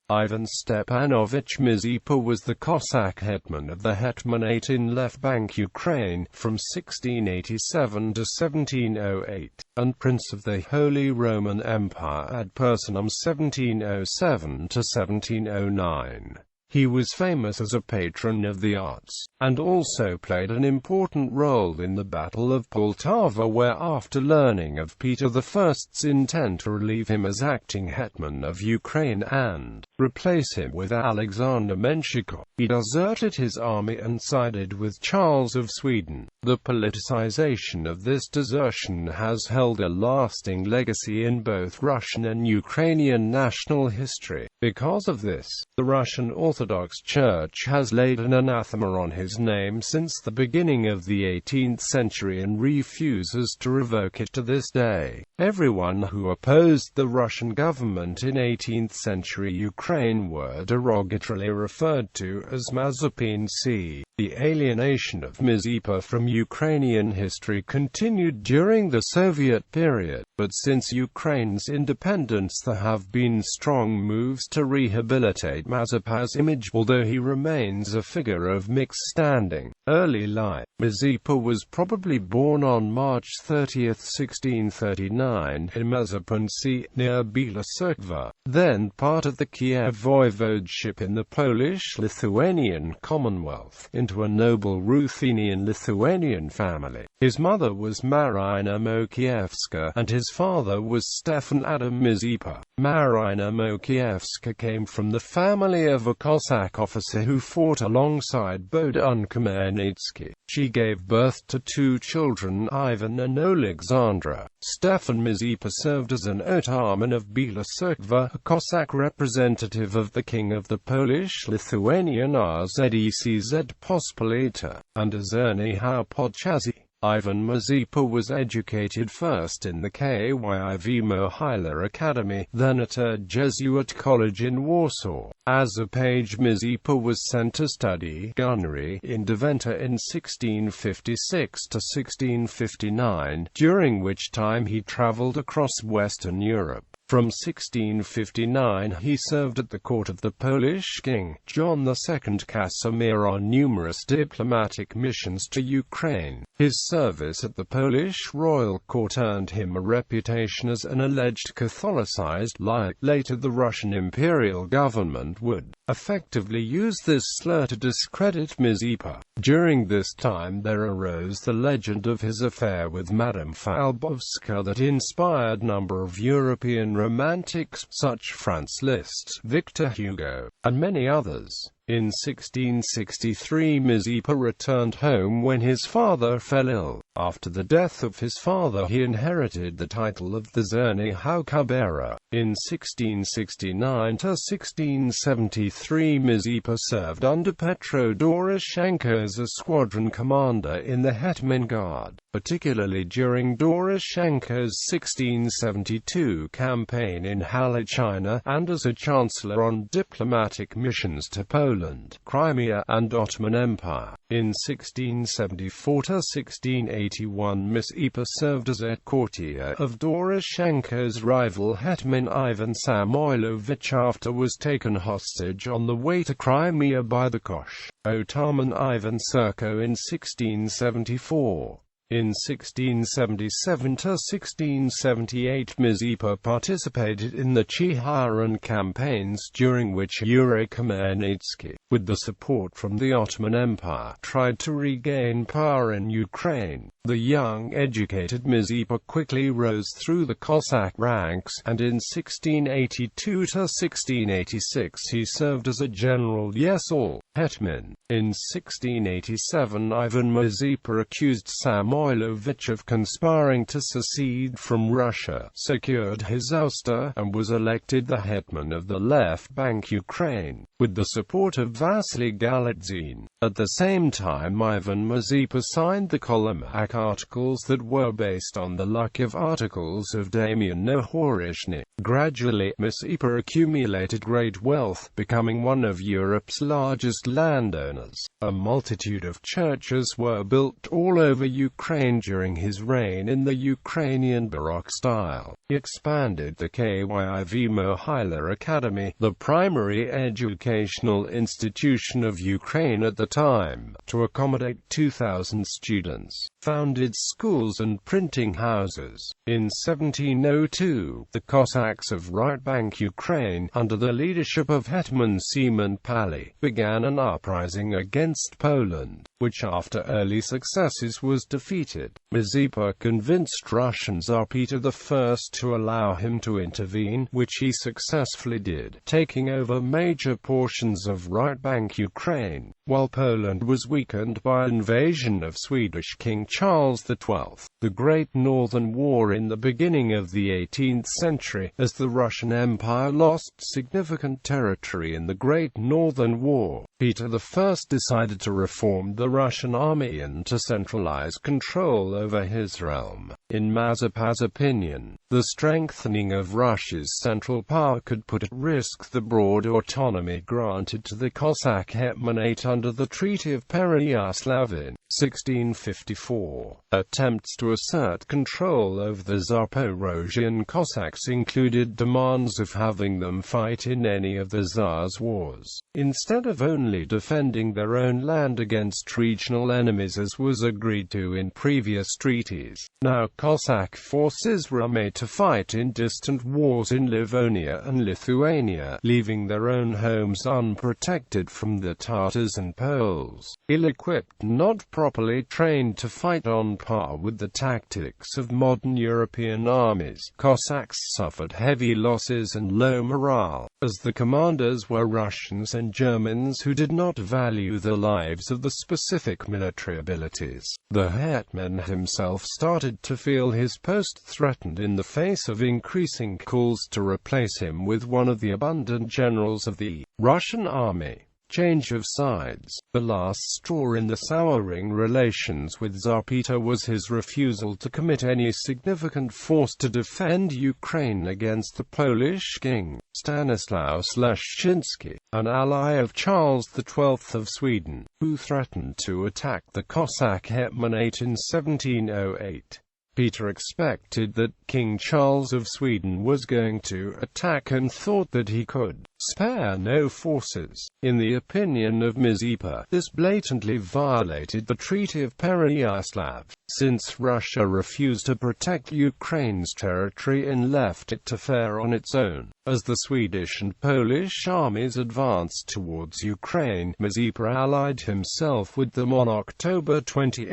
Ivan Stepanovych Mazepa was the Cossack hetman of the Hetmanate in left bank Ukraine, from 1687 to 1708, and Prince of the Holy Roman Empire ad personam 1707 to 1709. He was famous as a patron of the arts, and also played an important role in the Battle of Poltava, where after learning of Peter I's intent to relieve him as acting hetman of Ukraine and replace him with Alexander Menshikov, he deserted his army and sided with Charles of Sweden. The politicization of this desertion has held a lasting legacy in both Russian and Ukrainian national history. Because of this, the Russian Orthodox Church has laid an anathema on his name since the beginning of the 18th century and refuses to revoke it to this day. Everyone who opposed the Russian government in 18th century Ukraine were derogatorily referred to as Mazepinцы. The alienation of Mazepa from Ukrainian history continued during the Soviet period, but since Ukraine's independence there have been strong moves to rehabilitate Mazepa's image, although he remains a figure of mixed standing. Early life. Mazepa was probably born on March 30, 1639, in Mazepinцы, near Bela Cerkva, then part of the Kiev voivodeship in the Polish-Lithuanian Commonwealth, into a noble Ruthenian-Lithuanian family. His mother was Marina Mokievska, and his father was Stefan Adam Mazepa. Marina Mokievska came from the family of a Cossack officer who fought alongside Bogdan Khmelnytsky. She gave birth to two children, Ivan and Alexandra. Stefan Mazepa served as an Otaman of Bela Cerkva, a Cossack representative of the king of the Polish-Lithuanian RZECZ Pospolita, and as Ernie Podchazy. Ivan Mazepa was educated first in the Kyv Mohyla Academy, then at a Jesuit college in Warsaw. As a page, Mazepa was sent to study gunnery in Deventer in 1656 to 1659, during which time he traveled across Western Europe. From 1659 he served at the court of the Polish king, John II Casimir, on numerous diplomatic missions to Ukraine. His service at the Polish royal court earned him a reputation as an alleged Catholicized liar. Later the Russian imperial government would effectively use this slur to discredit Mazepa. During this time there arose the legend of his affair with Madame Falbowska that inspired a number of European romantics, such Franz Liszt, Victor Hugo, and many others. In 1663 Mazepa returned home when his father fell ill. After the death of his father he inherited the title of the Czerny Haukabera. In 1669 to 1673 Mazepa served under Petro Doroshenko as a squadron commander in the Hetman Guard, particularly during Doroshenko's 1672 campaign in Halachina, and as a chancellor on diplomatic missions to Poland, Crimea, and Ottoman Empire. In 1674 to 1681 Mazepa served as a courtier of Doroshenko's rival Hetman Ivan Samoilovich after was taken hostage on the way to Crimea by the Kosh Otaman Ivan Serko in 1674. In 1677 to 1678 Mazepa participated in the Chechen campaigns, during which Yuri Khmelnytsky, with the support from the Ottoman Empire, tried to regain power in Ukraine. The young, educated Mazepa quickly rose through the Cossack ranks, and in 1682 to 1686 he served as a general yes-all hetman. In 1687 Ivan Mazepa accused Samoilovich of conspiring to secede from Russia, secured his ouster, and was elected the hetman of the left bank Ukraine, with the support of Vasily Galitzine. At the same time, Ivan Mazepa signed the Cossack articles that were based on the Lukiv articles of Damian Nahorishny. Gradually, Mazepa accumulated great wealth, becoming one of Europe's largest landowners. A multitude of churches were built all over Ukraine during his reign in the Ukrainian Baroque style. He expanded the Kyiv Mohyla Academy, the primary educational institution of Ukraine at the time, to accommodate 2,000 students, founded schools and printing houses. In 1702, the Cossacks of Right Bank Ukraine, under the leadership of Hetman Seaman Pally, began an uprising against Poland, which after early successes was defeated. Mazepa convinced Russian Tsar Peter I to allow him to intervene, which he successfully did, taking over major portions of Right Bank Ukraine, while Poland was weakened by invasion of Swedish King Charles XII. The Great Northern War in the beginning of the 18th century, as the Russian Empire lost significant territory in the Great Northern War, Peter I decided to reform the Russian army and to centralize control over his realm. In Mazepa's opinion, the strengthening of Russia's central power could put at risk the broad autonomy granted to the Cossack Hetmanate under the Treaty of Pereyaslav in 1654. Attempts to assert control over the Zaporozhian Cossacks included demands of having them fight in any of the Tsar's wars, instead of only defending their own land against regional enemies as was agreed to in previous treaties. Now Cossack forces were made to fight in distant wars in Livonia and Lithuania, leaving their own homes unprotected from the Tatars and Poles. Ill-equipped, not properly trained to fight on par with the tactics of modern European armies, Cossacks suffered heavy losses and low morale, as the commanders were Russians and Germans who did not value the lives of the specific military abilities. The hetman himself started to feel his post threatened in the face of increasing calls to replace him with one of the abundant generals of the Russian army. Change of sides. The last straw in the souring relations with Tsar Peter was his refusal to commit any significant force to defend Ukraine against the Polish king, Stanislaus Leszczynski, an ally of Charles XII of Sweden, who threatened to attack the Cossack Hetmanate in 1708. Peter expected that King Charles of Sweden was going to attack and thought that he could spare no forces. In the opinion of Mazepa, this blatantly violated the Treaty of Pereyaslav, since Russia refused to protect Ukraine's territory and left it to fare on its own. As the Swedish and Polish armies advanced towards Ukraine, Mazepa allied himself with them on October 28,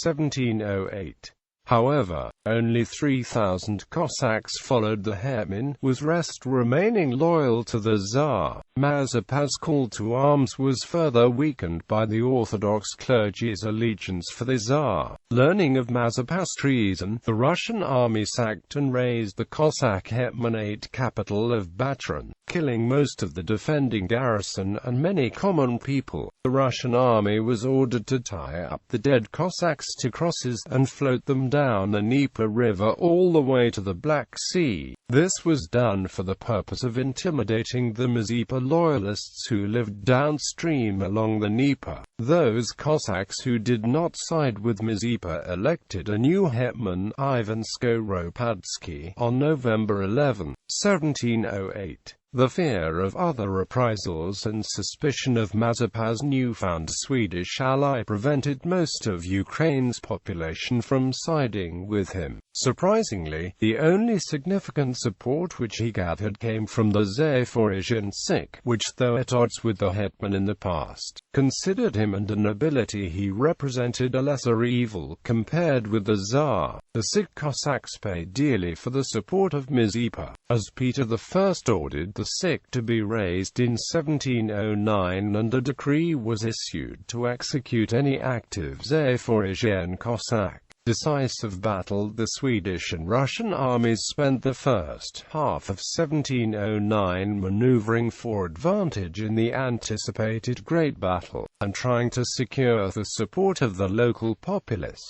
1708. However, only 3,000 Cossacks followed the hetman, with rest remaining loyal to the Tsar. Mazepa's call to arms was further weakened by the Orthodox clergy's allegiance for the Tsar. Learning of Mazepa's treason, the Russian army sacked and razed the Cossack Hetmanate capital of Patron, killing most of the defending garrison and many common people. The Russian army was ordered to tie up the dead Cossacks to crosses and float them down the Dnieper River all the way to the Black Sea. This was done for the purpose of intimidating the Mazepa loyalists who lived downstream along the Dnieper. Those Cossacks who did not side with Mazepa elected a new hetman, Ivan Skoropadsky, on November 11, 1708. The fear of other reprisals and suspicion of Mazepa's newfound Swedish ally prevented most of Ukraine's population from siding with him. Surprisingly, the only significant support which he gathered came from the Zaporozhian Sikh, which, though at odds with the hetman in the past, considered him and a nobility he represented a lesser evil compared with the Tsar. The Sikh Cossacks paid dearly for the support of Mazepa, as Peter I ordered the Sikh to be raised in 1709 and a decree was issued to execute any active Zaporozhian Cossack. decisive battle. The Swedish and Russian armies spent the first half of 1709 maneuvering for advantage in the anticipated Great Battle, and trying to secure the support of the local populace.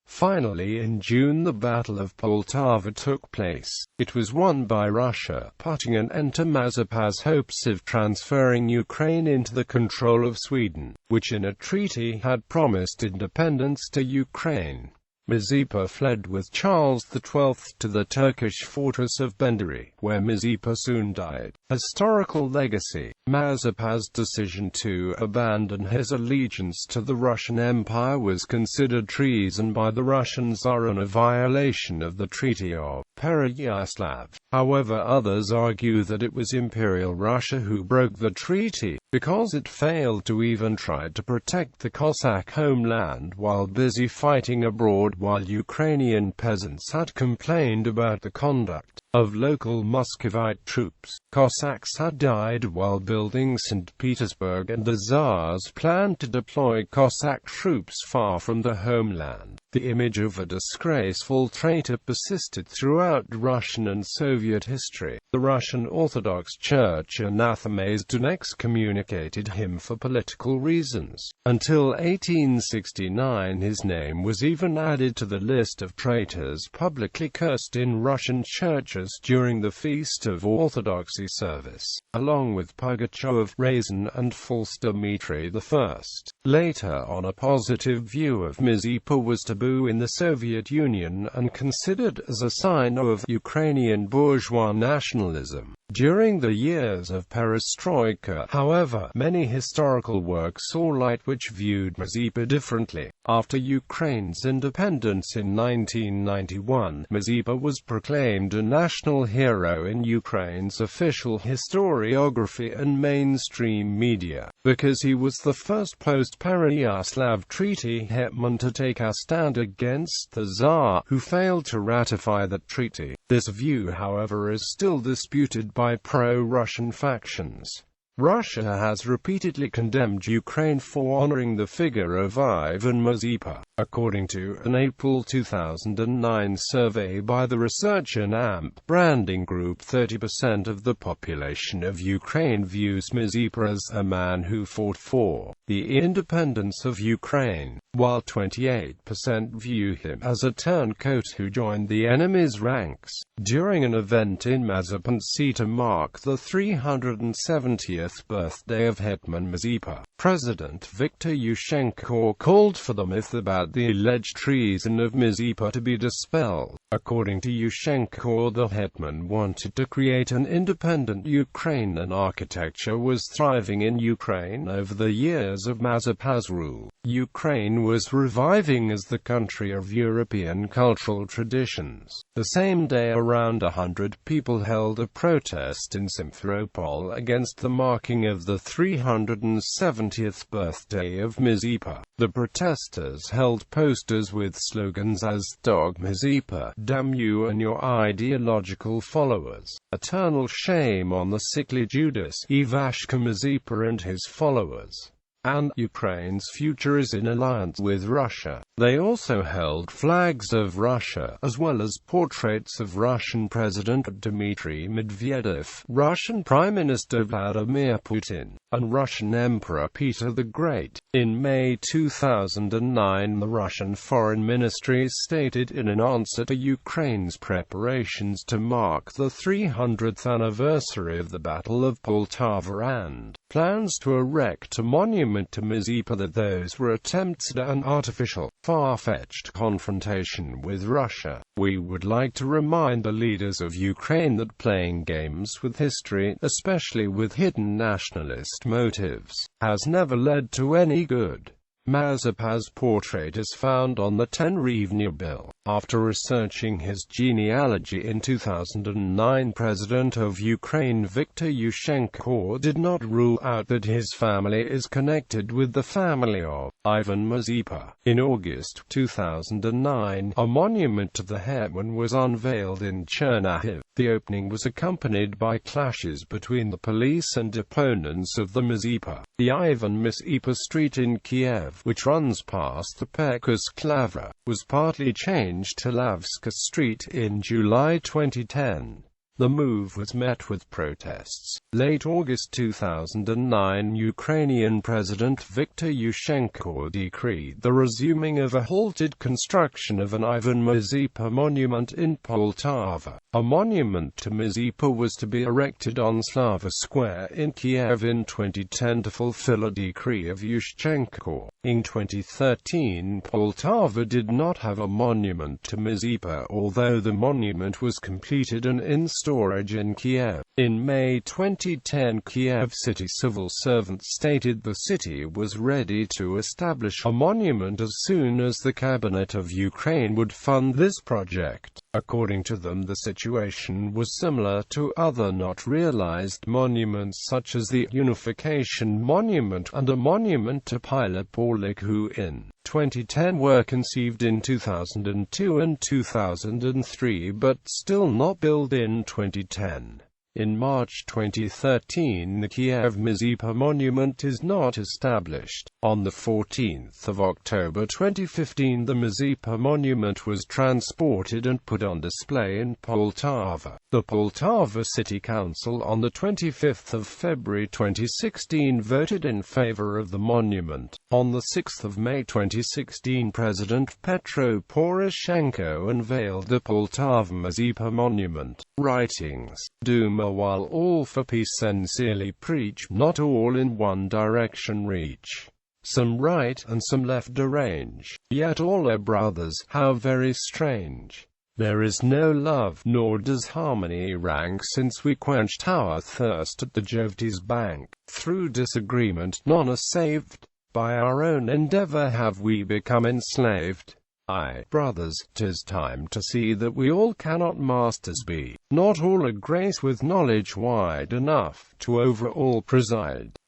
Finally, in June, the Battle of Poltava took place. It was won by Russia, putting an end to Mazepa's hopes of transferring Ukraine into the control of Sweden, which in a treaty had promised independence to Ukraine. Mazepa fled with Charles XII to the Turkish fortress of Benderi, where Mazepa soon died. Historical legacy: Mazepa's decision to abandon his allegiance to the Russian Empire was considered treason by the Russian Tsar and a violation of the Treaty of Pereyaslav. However, others argue that it was Imperial Russia who broke the treaty, because it failed to even try to protect the Cossack homeland while busy fighting abroad, while Ukrainian peasants had complained about the conduct of local Muscovite troops. Cossacks had died while building St. Petersburg, and the Tsars planned to deploy Cossack troops far from the homeland. The image of a disgraceful traitor persisted throughout Russian and Soviet history. The Russian Orthodox Church anathematized and excommunicated him for political reasons. Until 1869, his name was even added to the list of traitors publicly cursed in Russian churches during the Feast of Orthodoxy service, along with Pugachev, Razin, and false Dmitry I. Later on, a positive view of Mazepa was taboo in the Soviet Union and considered as a sign of Ukrainian bourgeois nationalism. During the years of perestroika, however, many historical works saw light which viewed Mazepa differently. After Ukraine's independence in 1991, Mazepa was proclaimed a national hero in Ukraine's official historiography and mainstream media, because he was the first post-Pereyaslav treaty hetman to take a stand against the Tsar, who failed to ratify that treaty. This view, however, is still disputed by pro-Russian factions. Russia has repeatedly condemned Ukraine for honoring the figure of Ivan Mazepa. According to an April 2009 survey by the research and AMP branding group, 30% of the population of Ukraine views Mazepa as a man who fought for the independence of Ukraine, while 28% view him as a turncoat who joined the enemy's ranks. During an event in Mazepa to mark the 370th birthday of Hetman Mazepa, President Viktor Yushchenko called for the myth about the alleged treason of Mazepa to be dispelled. According to Yushchenko, the hetman wanted to create an independent Ukraine, and architecture was thriving in Ukraine over the years of Mazepa's rule. Ukraine was reviving as the country of European cultural traditions. The same day, around 100 people held a protest in Simferopol against the marking of the 370th birthday of Mazepa. The protesters held posters with slogans as "Dog Mazepa," "Damn you and your ideological followers," "Eternal shame on the sickly Judas, Ivashka Mazepa and his followers," and "Ukraine's future is in alliance with Russia." They also held flags of Russia, as well as portraits of Russian President Dmitry Medvedev, Russian Prime Minister Vladimir Putin, and Russian Emperor Peter the Great. In May 2009, the Russian Foreign Ministry stated in an answer to Ukraine's preparations to mark the 300th anniversary of the Battle of Poltava and plans to erect a monument to Mazepa that those were attempts at an artificial, far-fetched confrontation with Russia. "We would like to remind the leaders of Ukraine that playing games with history, especially with hidden nationalist motives, has never led to any good." Mazepa's portrait is found on the Tenryevnya bill. After researching his genealogy in 2009, President of Ukraine Viktor Yushchenko did not rule out that his family is connected with the family of Ivan Mazepa. In August 2009, a monument to the hetman was unveiled in Chernihiv. The opening was accompanied by clashes between the police and opponents of the Mazepa. The Ivan Mazepa Street in Kiev, which runs past the Pekars Lavra, was partly changed to Lavska Street in July 2010. The move was met with protests. Late August 2009, Ukrainian President Viktor Yushchenko decreed the resuming of a halted construction of an Ivan Mazepa monument in Poltava. A monument to Mazepa was to be erected on Slava Square in Kiev in 2010 to fulfill a decree of Yushchenko. In 2013, Poltava did not have a monument to Mazepa, although the monument was completed and in storage in Kiev. In May 2010, Kiev city civil servants stated the city was ready to establish a monument as soon as the cabinet of Ukraine would fund this project. According to them, the situation was similar to other not realized monuments such as the Unification Monument and a monument to Pilot Orlik, who in 2010 were conceived in 2002 and 2003 but still not built in 2010. In March 2013, the Kiev Mazepa monument is not established. On the 14th of October 2015, the Mazepa monument was transported and put on display in Poltava. The Poltava City Council on the 25th of February 2016 voted in favor of the monument. On the 6th of May 2016, President Petro Poroshenko unveiled the Poltava Mazepa monument. Writings. Duma. While all for peace sincerely preach, not all in one direction reach. Some right and some left derange, yet all are brothers. How very strange. There is no love, nor does harmony rank, since we quenched our thirst at the Jovti's bank. Through disagreement none are saved. By our own endeavor have we become enslaved. Aye, brothers, 'tis time to see that we all cannot masters be. Not all are graced with knowledge wide enough to over all preside.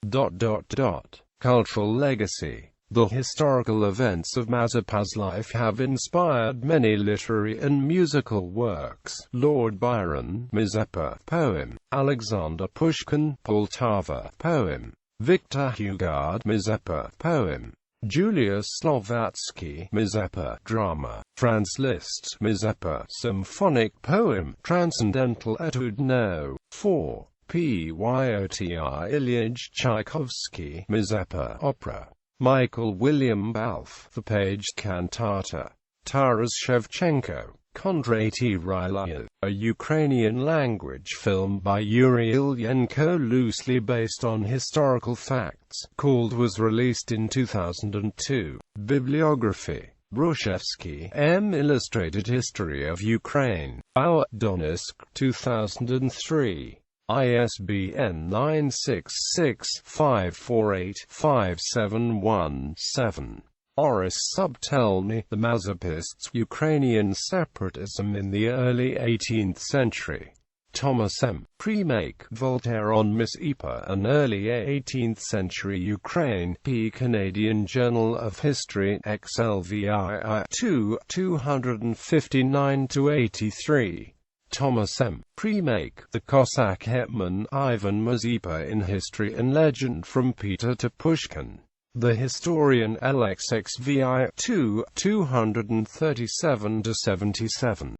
Cultural legacy. The historical events of Mazepa's life have inspired many literary and musical works. Lord Byron, Mazepa, poem. Alexander Pushkin, Poltava, poem. Victor Hugo, Mazepa, poem. Julius Slovatsky, Mazepa, drama. Franz Liszt, Mazepa, symphonic poem. Transcendental Etude No. 4. Pyotr Ilyich Tchaikovsky, Mazepa, opera. Michael William Balfe, The Page Cantata. Taras Shevchenko, Kondraty Rylyaev, a Ukrainian-language film by Yuri Ilyenko loosely based on historical facts, called was released in 2002. Bibliography. Brushevsky, M. Illustrated History of Ukraine. Bauer, Donetsk, 2003. ISBN 966-548-5717. Oris Subtelny, The Mazepists, Ukrainian Separatism in the Early 18th Century. Thomas M. Premake, Voltaire on Mazepa, an Early 18th Century Ukraine, P. Canadian Journal of History, XLVII 2, 259-83. Thomas M. Premake, The Cossack Hetman, Ivan Mazepa in History and Legend from Peter to Pushkin. The Historian LXXVI 2, 237-77.